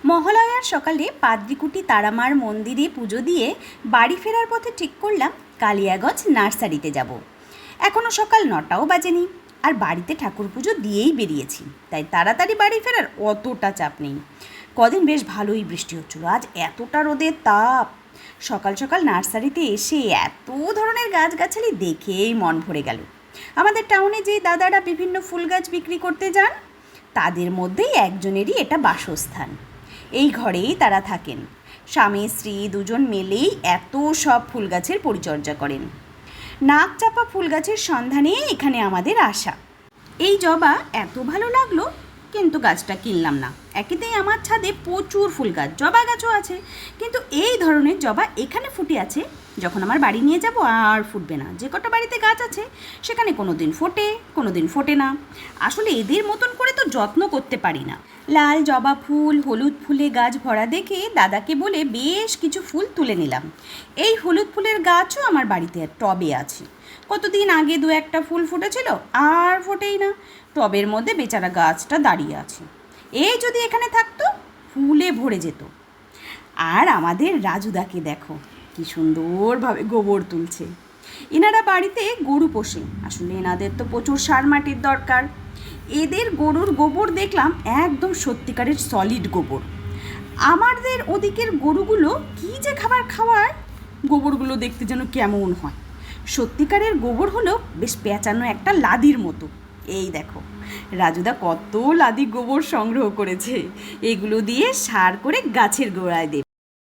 মহালয়ার সকালে পাদ্রিকুটি তারামার মন্দিরে পুজো দিয়ে বাড়ি ফেরার পথে ঠিক করলাম কালিয়াগঞ্জ নার্সারিতে যাব। এখনও সকাল 9টাও বাজেনি, আর বাড়িতে ঠাকুর পুজো দিয়েই বেরিয়েছি, তাই তাড়াতাড়ি বাড়ি ফেরার অতটা চাপ নেই। কদিন বেশ ভালোই বৃষ্টি হচ্ছিল, আজ এতটা রোদের তাপ। সকাল সকাল নার্সারিতে এসে এত ধরনের গাছগাছালি দেখেই মন ভরে গেল। আমাদের টাউনে যে দাদারা বিভিন্ন ফুল গাছ বিক্রি করতে যান, তাদের মধ্যেই একজনেরই এটা বাসস্থান। এই ঘরেই তারা থাকেন, স্বামী স্ত্রী দুজন মিলেই এত সব ফুল গাছের পরিচর্যা করেন। নাক চাপা ফুল গাছের সন্ধানে এখানে আমাদের আসা। এই জবা এত ভালো লাগলো, কিন্তু গাছটা কিনলাম না। একেতেই আমার ছাদে প্রচুর ফুল গাছ, জবা গাছও আছে, কিন্তু এই ধরনের জবা এখানে ফুটে আছে, যখন আমার বাড়ি নিয়ে যাব আর ফুটবে না। যে কটা বাড়িতে গাছ আছে সেখানে কোনো দিন ফোটে, কোনো দিন ফোটে না। আসলে এদের মতন করে তো যত্ন করতে পারি না। লাল জবা ফুল, হলুদ ফুলে গাছ ভরা দেখে দাদাকে বলে বেশ কিছু ফুল তুলে নিলাম। এই হলুদ ফুলের গাছও আমার বাড়িতে টবে আছে। কতদিন আগে 2-1টা ফুল ফুটেছিল, আর ফোটেই না। টবের মধ্যে বেচারা গাছটা দাঁড়িয়ে আছে। এই যদি এখানে থাকতো, ফুলে ভরে যেত। আর আমাদের রাজুদাকে দেখো, কি সুন্দরভাবে গোবর তুলছে। এনারা বাড়িতে গরু পোষে, আসলে এনাদের তো প্রচুর সার মাটির দরকার। এদের গরুর গোবর দেখলাম একদম সত্যিকারের সলিড গোবর। আমাদের ওদিকের গরুগুলো কী যে খাবার খাওয়ায়, গোবরগুলো দেখতে যেন কেমন হয়। সত্যিকারের গোবর হলো বেশ পেঁচানো একটা লাদির মতো। এই দেখো, রাজুদা কত লাদি গোবর সংগ্রহ করেছে। এগুলো দিয়ে সার করে গাছের গোড়ায় দেবে।